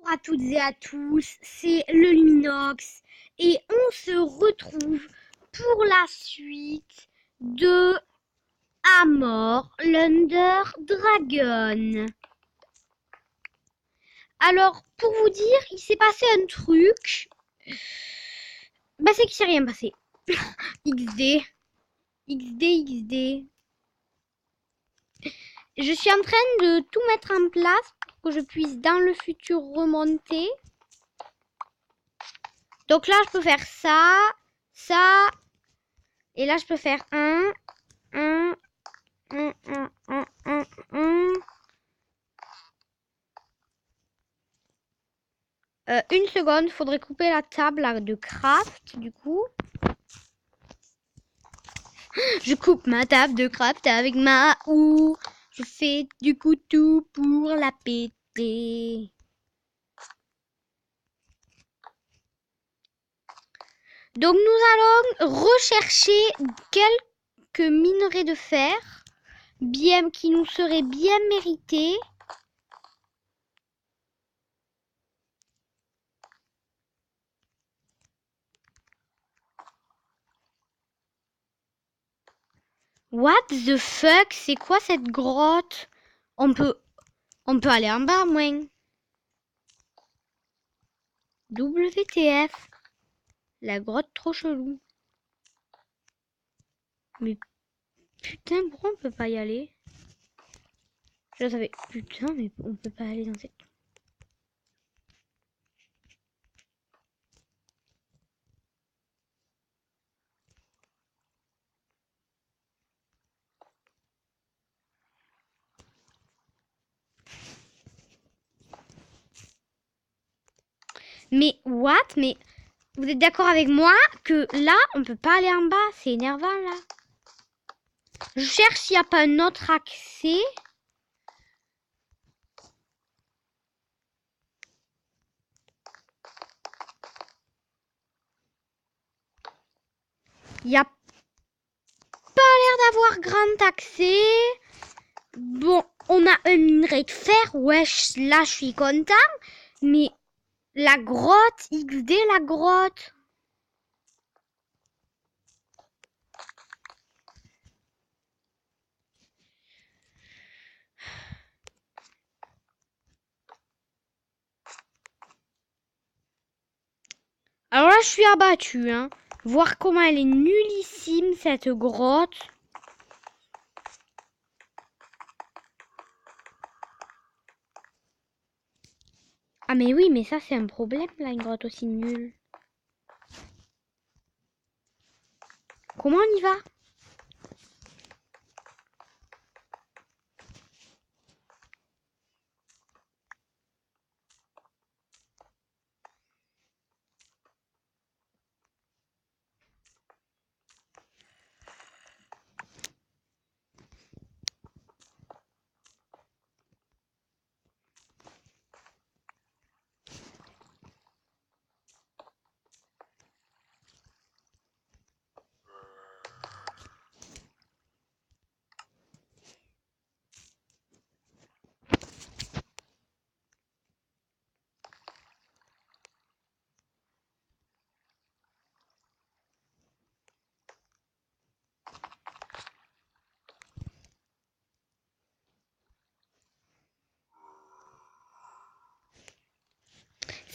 Bonjour à toutes et à tous, c'est le Luminox et on se retrouve pour la suite de Amor l'Under Dragon. Alors, pour vous dire, il s'est passé un truc. C'est qu'il s'est rien passé. XD. XD. Je suis en train de tout mettre en place pour que je puisse dans le futur remonter. Donc là, je peux faire ça, ça, et là, je peux faire un. Une seconde, faudrait couper la table de craft, du coup. Je coupe ma table de craft avec ma houe. Je fais du coup tout pour la péter. Donc nous allons rechercher quelques minerais de fer bien qui nous seraient bien mérités. What the fuck? C'est quoi cette grotte? On peut aller en bas, moins. WTF. La grotte trop chelou. Mais putain, pourquoi on peut pas y aller? Je savais. Putain, mais on peut pas aller dans cette... Mais what? Mais vous êtes d'accord avec moi que là, on peut pas aller en bas? C'est énervant, là. Je cherche s'il n'y a pas un autre accès. Il n'y a pas l'air d'avoir grand accès. Bon, on a un minerai de fer. Wesh, là, je suis content. Mais la grotte, XD, la grotte. Alors là, je suis abattue, hein. Voir comment elle est nullissime, cette grotte. Ah mais oui, mais ça, c'est un problème, là, une grotte aussi nulle. Comment on y va?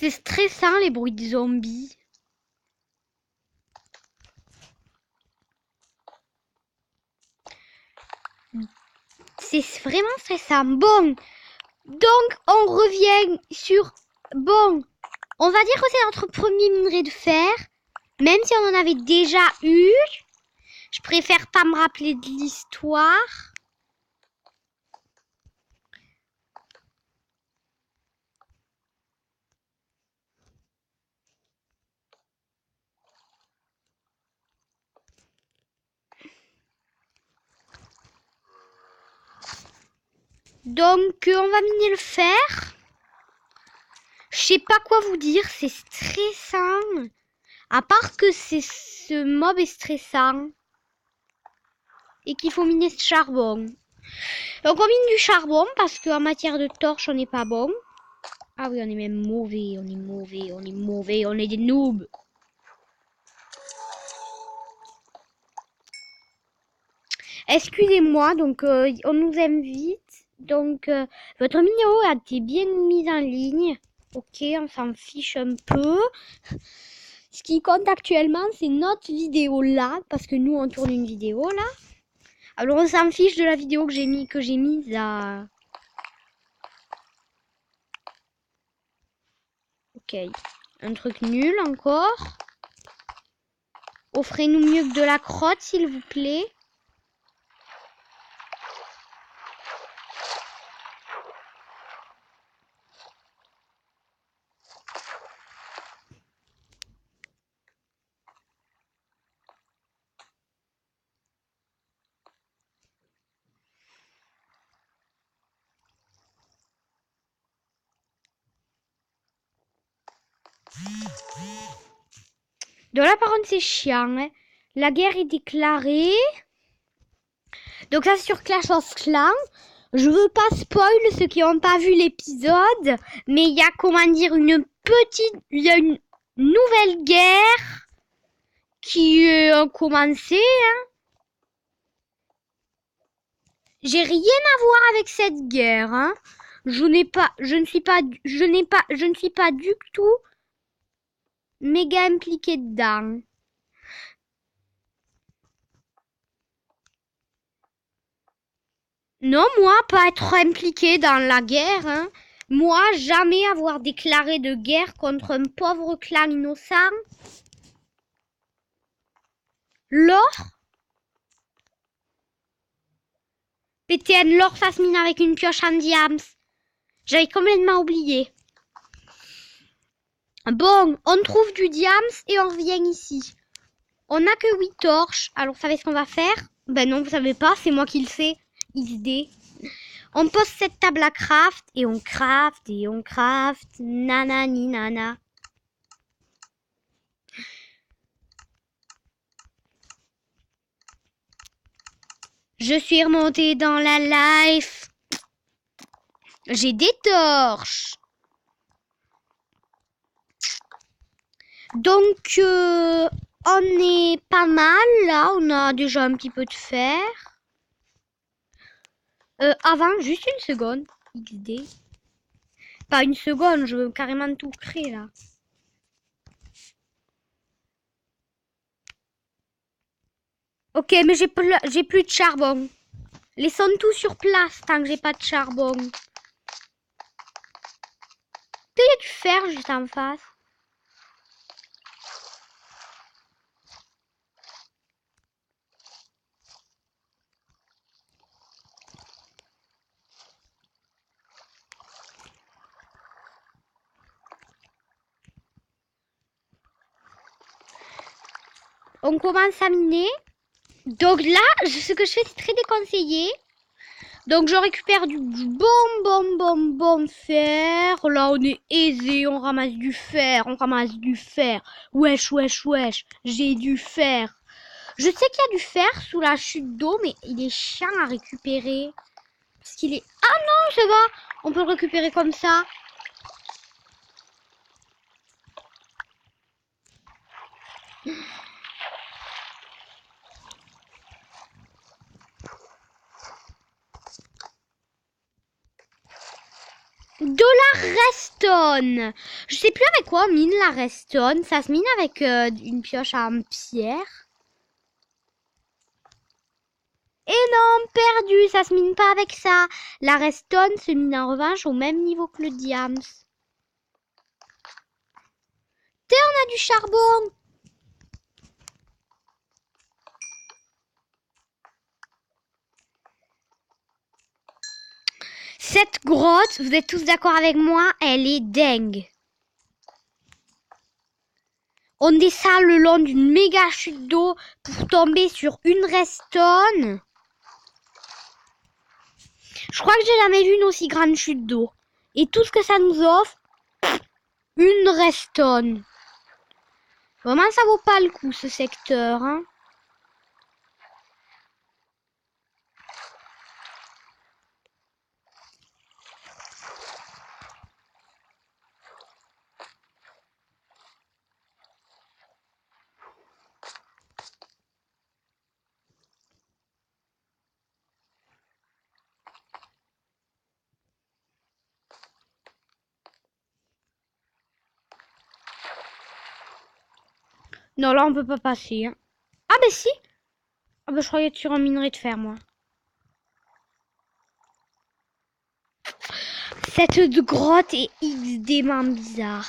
C'est stressant, les bruits de zombies. C'est vraiment stressant. Bon, donc on revient sur... Bon, on va dire que c'est notre premier minerai de fer. Même si on en avait déjà eu. Je préfère pas me rappeler de l'histoire. Donc, on va miner le fer. Je sais pas quoi vous dire, c'est stressant. À part que ce mob est stressant. Et qu'il faut miner ce charbon. Donc, on mine du charbon parce qu'en matière de torche, on n'est pas bon. Ah oui, on est même mauvais, on est mauvais, on est mauvais, on est des noobs. Excusez-moi, donc on nous invite. Donc votre numéro a été bien mis en ligne. Ok, on s'en fiche un peu. Ce qui compte actuellement, c'est notre vidéo là, parce que nous on tourne une vidéo là. Alors on s'en fiche de la vidéo que j'ai mise à. Ok, un truc nul encore. Offrez-nous mieux que de la crotte, s'il vous plaît. Donc là, par contre, c'est chiant. Hein. La guerre est déclarée. Donc ça, c'est sur Clash of Clans. Je veux pas spoil ceux qui n'ont pas vu l'épisode, mais il y a, comment dire, il y a une nouvelle guerre qui a commencé. Hein. J'ai rien à voir avec cette guerre. Hein. Je ne suis pas du tout méga impliquée dedans. Non, moi, pas être impliquée dans la guerre. Hein. Moi, jamais avoir déclaré de guerre contre un pauvre clan innocent. L'or PTN, l'or, ça se mine avec une pioche en diams. J'avais complètement oublié. Bon, on trouve du diams et on revient ici. On n'a que 8 torches. Alors, vous savez ce qu'on va faire? Ben non, vous savez pas, c'est moi qui le sais. XD. On pose cette table à craft et on craft et on craft. Nanani nana. Je suis remontée dans la life. J'ai des torches. Donc, on est pas mal là. On a déjà un petit peu de fer. Avant, juste une seconde. XD. Pas une seconde, je veux carrément tout créer là. Ok, mais j'ai plus de charbon. Laissons tout sur place tant que j'ai pas de charbon. Il y a du fer juste en face. On commence à miner. Donc là, ce que je fais, c'est très déconseillé. Donc je récupère du bon fer. Là, on est aisé, on ramasse du fer, on ramasse du fer. Wesh, wesh, wesh, j'ai du fer. Je sais qu'il y a du fer sous la chute d'eau, mais il est chiant à récupérer. Parce qu'il est... Ah non, ça va, on peut le récupérer comme ça. De la redstone. Je sais plus avec quoi on mine la redstone. Ça se mine avec une pioche en pierre. Et non, perdu, ça se mine pas avec ça. La redstone se mine en revanche au même niveau que le diams. On a du charbon. Cette grotte, vous êtes tous d'accord avec moi, elle est dingue. On descend le long d'une méga chute d'eau pour tomber sur une redstone. Je crois que j'ai jamais vu une aussi grande chute d'eau. Et tout ce que ça nous offre, une redstone. Vraiment, ça vaut pas le coup ce secteur. Hein. Non, là, on peut pas passer. Hein. Ah, ben si. Ah, ben je croyais être sur un minerai de fer, moi. Cette grotte est XD-ment bizarre.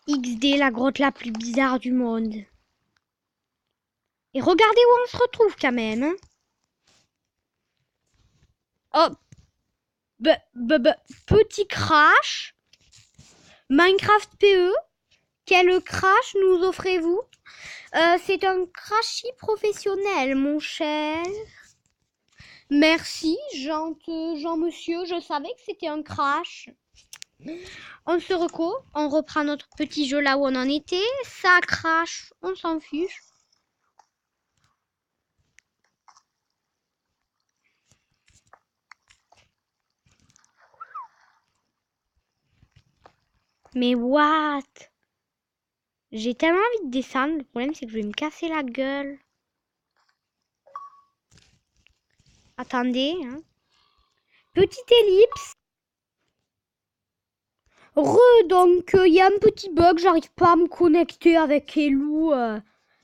XD, la grotte la plus bizarre du monde. Et regardez où on se retrouve quand même. Hein. Oh, petit crash. Minecraft PE. Quel crash nous offrez-vous? C'est un crashy professionnel, mon cher. Merci, Jean monsieur. Je savais que c'était un crash. On se reco, on reprend notre petit jeu là où on en était. Ça crash, on s'en fiche. Mais what? J'ai tellement envie de descendre. Le problème, c'est que je vais me casser la gueule. Attendez. Hein. Petite ellipse. Donc, il y a un petit bug. J'arrive pas à me connecter avec Elou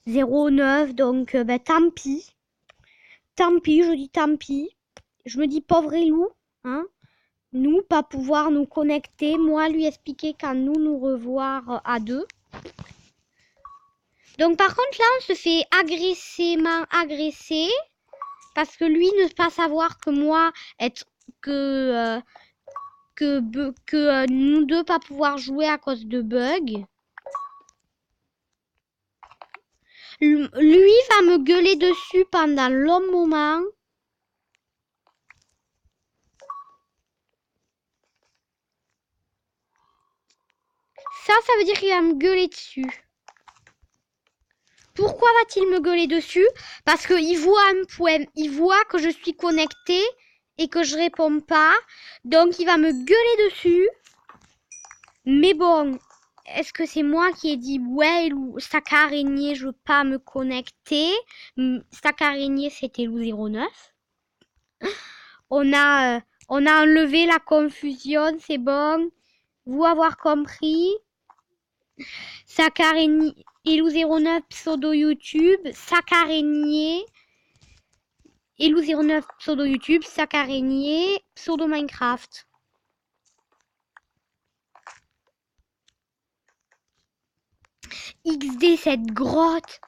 09. Donc, ben, tant pis. Tant pis, je dis tant pis. Je me dis pauvre Elou. Hein. Nous, pas pouvoir nous connecter. Moi, lui expliquer quand nous revoir à deux. Donc par contre là on se fait agresser parce que lui ne pas savoir que moi nous deux pas pouvoir jouer à cause de bugs. Lui va me gueuler dessus pendant long moment. Ça veut dire qu'il va me gueuler dessus. Pourquoi va-t-il me gueuler dessus? Parce qu'il voit un point, il voit que je suis connectée et que je réponds pas. Donc il va me gueuler dessus. Mais bon, est-ce que c'est moi qui ai dit ouais, Stack Araignée, je veux pas me connecter? Stack Araignée, c'était Lou 09. On a enlevé la confusion, c'est bon. Vous avoir compris. Stack Araignée, Elou 09 pseudo YouTube, Stack Araignée, Elou 09 pseudo YouTube, Stack Araignée, pseudo Minecraft. XD cette grotte.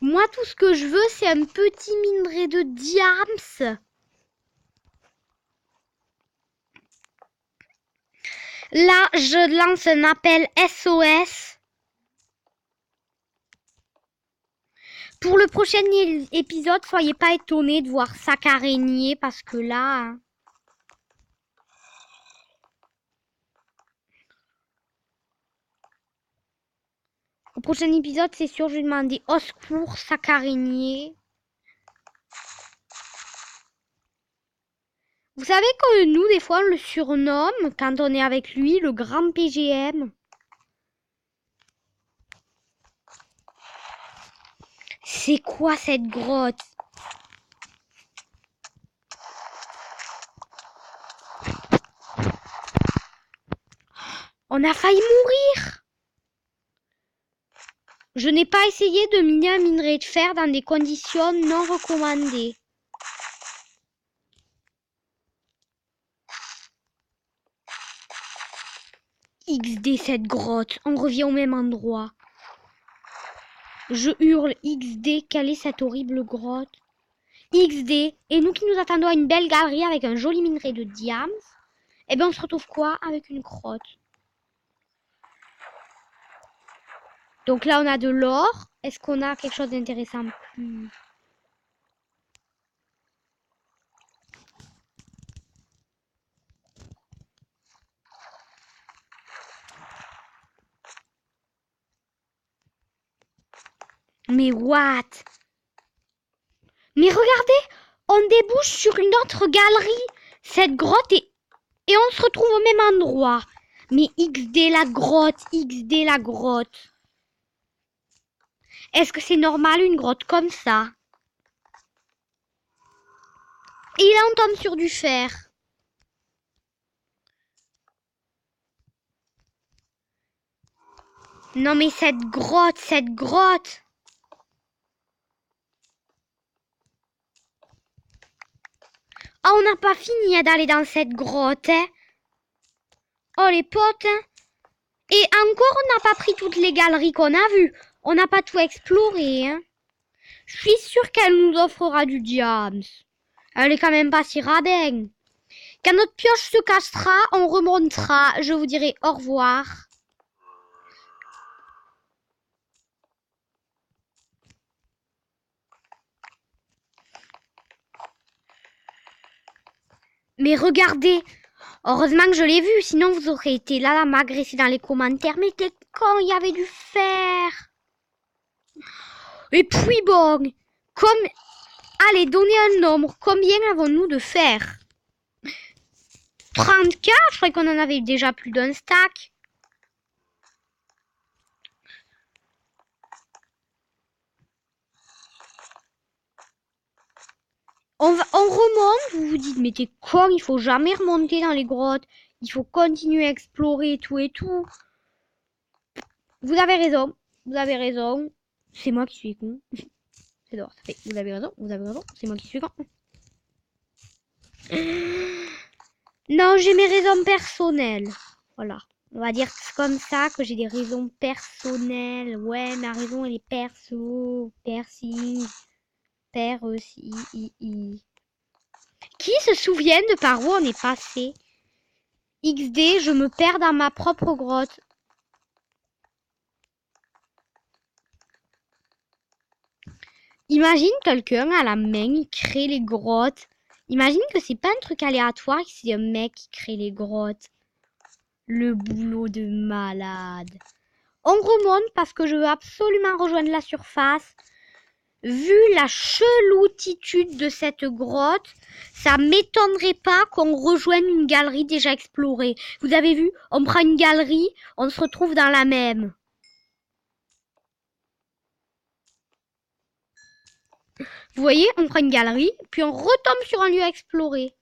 Moi tout ce que je veux c'est un petit minerai de diams. Là je lance un appel SOS. Pour le prochain épisode, soyez pas étonnés de voir Stack Araignée parce que là... Au prochain épisode, c'est sûr, je vais demander au secours, Stack Araignée. Vous savez que nous, des fois, on le surnomme, quand on est avec lui, le grand PGM. C'est quoi cette grotte? On a failli mourir. Je n'ai pas essayé de miner un minerai de fer dans des conditions non recommandées. XD cette grotte, on revient au même endroit. Je hurle XD, quelle est cette horrible grotte? XD, et nous qui nous attendons à une belle galerie avec un joli minerai de diams, eh bien on se retrouve quoi? Avec une grotte. Donc là on a de l'or. Est-ce qu'on a quelque chose d'intéressant plus? Mais what? Mais regardez, on débouche sur une autre galerie. Cette grotte est... Et on se retrouve au même endroit. Mais XD la grotte, XD la grotte. Est-ce que c'est normal une grotte comme ça? Et là, on tombe sur du fer. Non mais cette grotte, cette grotte. Ah, on n'a pas fini d'aller dans cette grotte, hein. Oh les potes, hein. Et encore, on n'a pas pris toutes les galeries qu'on a vues. On n'a pas tout exploré, hein. Je suis sûre qu'elle nous offrera du diams. Elle est quand même pas si radin. Quand notre pioche se cassera, on remontera. Je vous dirai au revoir. Mais regardez, heureusement que je l'ai vu, sinon vous aurez été là à m'agresser dans les commentaires. Mais t'es con, il y avait du fer. Et puis bon, comme... Allez, donnez un nombre. Combien avons-nous de fer? 34, je croyais qu'on en avait déjà plus d'un stack. On remonte, vous vous dites, mais t'es con, il faut jamais remonter dans les grottes. Il faut continuer à explorer tout et tout. Vous avez raison, vous avez raison. C'est moi qui suis con. J'adore, ça fait, vous avez raison, c'est moi qui suis con. Non, j'ai mes raisons personnelles. Voilà. On va dire comme ça que j'ai des raisons personnelles. Ouais, ma raison, elle est perso. Persi. Persi. Qui se souvient de par où on est passé? XD, je me perds dans ma propre grotte. Imagine quelqu'un à la main, il crée les grottes. Imagine que c'est pas un truc aléatoire, que c'est un mec qui crée les grottes. Le boulot de malade. On remonte parce que je veux absolument rejoindre la surface. Vu la cheloutitude de cette grotte, ça m'étonnerait pas qu'on rejoigne une galerie déjà explorée. Vous avez vu, on prend une galerie, on se retrouve dans la même. Vous voyez, on prend une galerie, puis on retombe sur un lieu à explorer.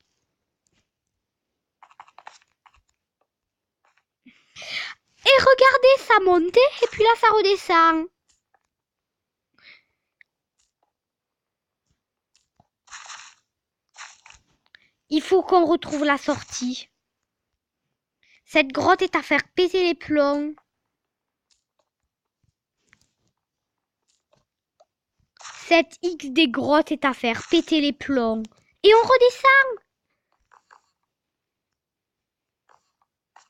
Et regardez, ça montait, et puis là, ça redescend. Il faut qu'on retrouve la sortie. Cette grotte est à faire péter les plombs. Cette X des grottes est à faire péter les plombs. Et on redescend.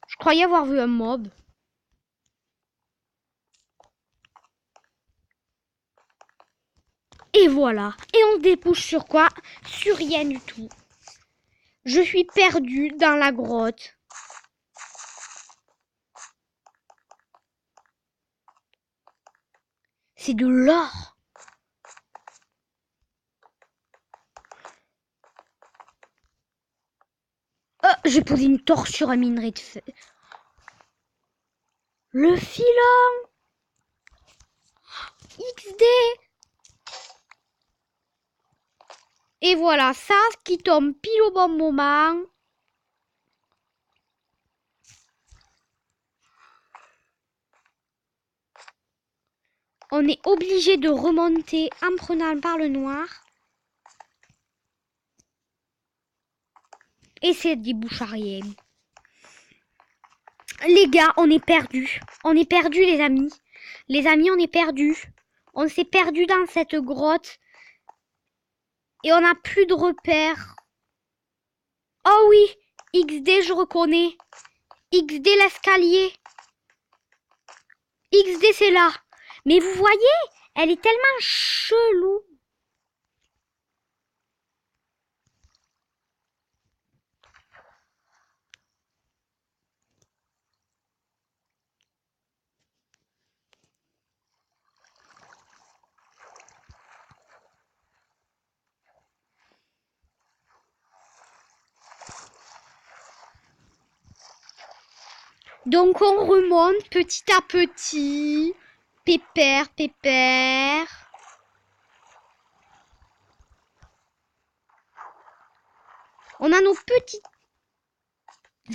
Je croyais avoir vu un mob. Et voilà. Et on se débouche sur quoi? Sur rien du tout. Je suis perdue dans la grotte. C'est de l'or. J'ai posé une torche sur un minerai de fer. Le filon. XD. Et voilà, ça qui tombe pile au bon moment. On est obligé de remonter en prenant par le noir. Et c'est des bouches à rien. Les gars, on est perdus. On est perdus, les amis. Les amis, on est perdus. On s'est perdus dans cette grotte. Et on n'a plus de repères. Oh oui, XD, je reconnais. XD, l'escalier. XD, c'est là. Mais vous voyez, elle est tellement chelou. Donc on remonte petit à petit. pépère, pépère. On a nos petites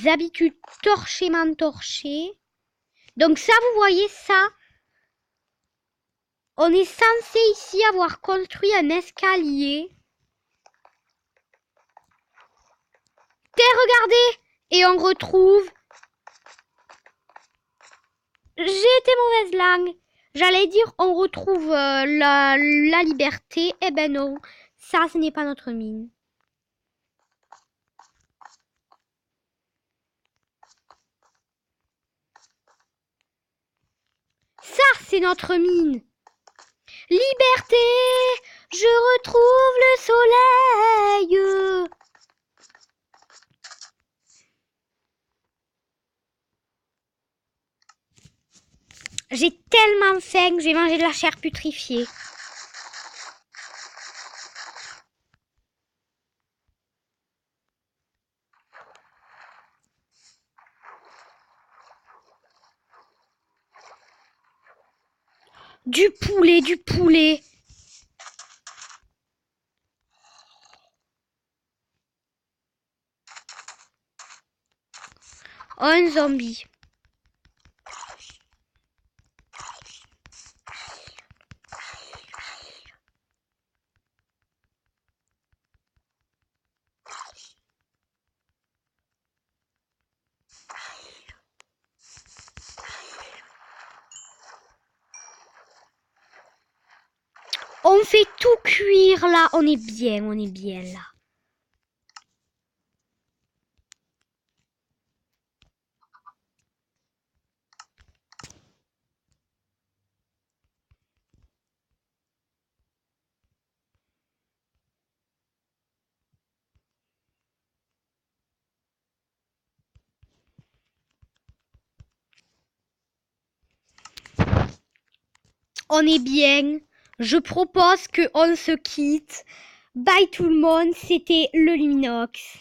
habitudes torchées, m'entorchées. Donc ça, vous voyez ça? On est censé ici avoir construit un escalier. Regardez! Et on retrouve... J'ai été mauvaise langue. J'allais dire on retrouve la liberté. Eh ben non, ça ce n'est pas notre mine. Ça c'est notre mine. Liberté, je retrouve le soleil. J'ai tellement faim que j'ai mangé de la chair putrifiée. Du poulet, du poulet. Oh, un zombie. On fait tout cuire là, on est bien là. On est bien. Je propose qu'on se quitte. Bye tout le monde, c'était le Luminox.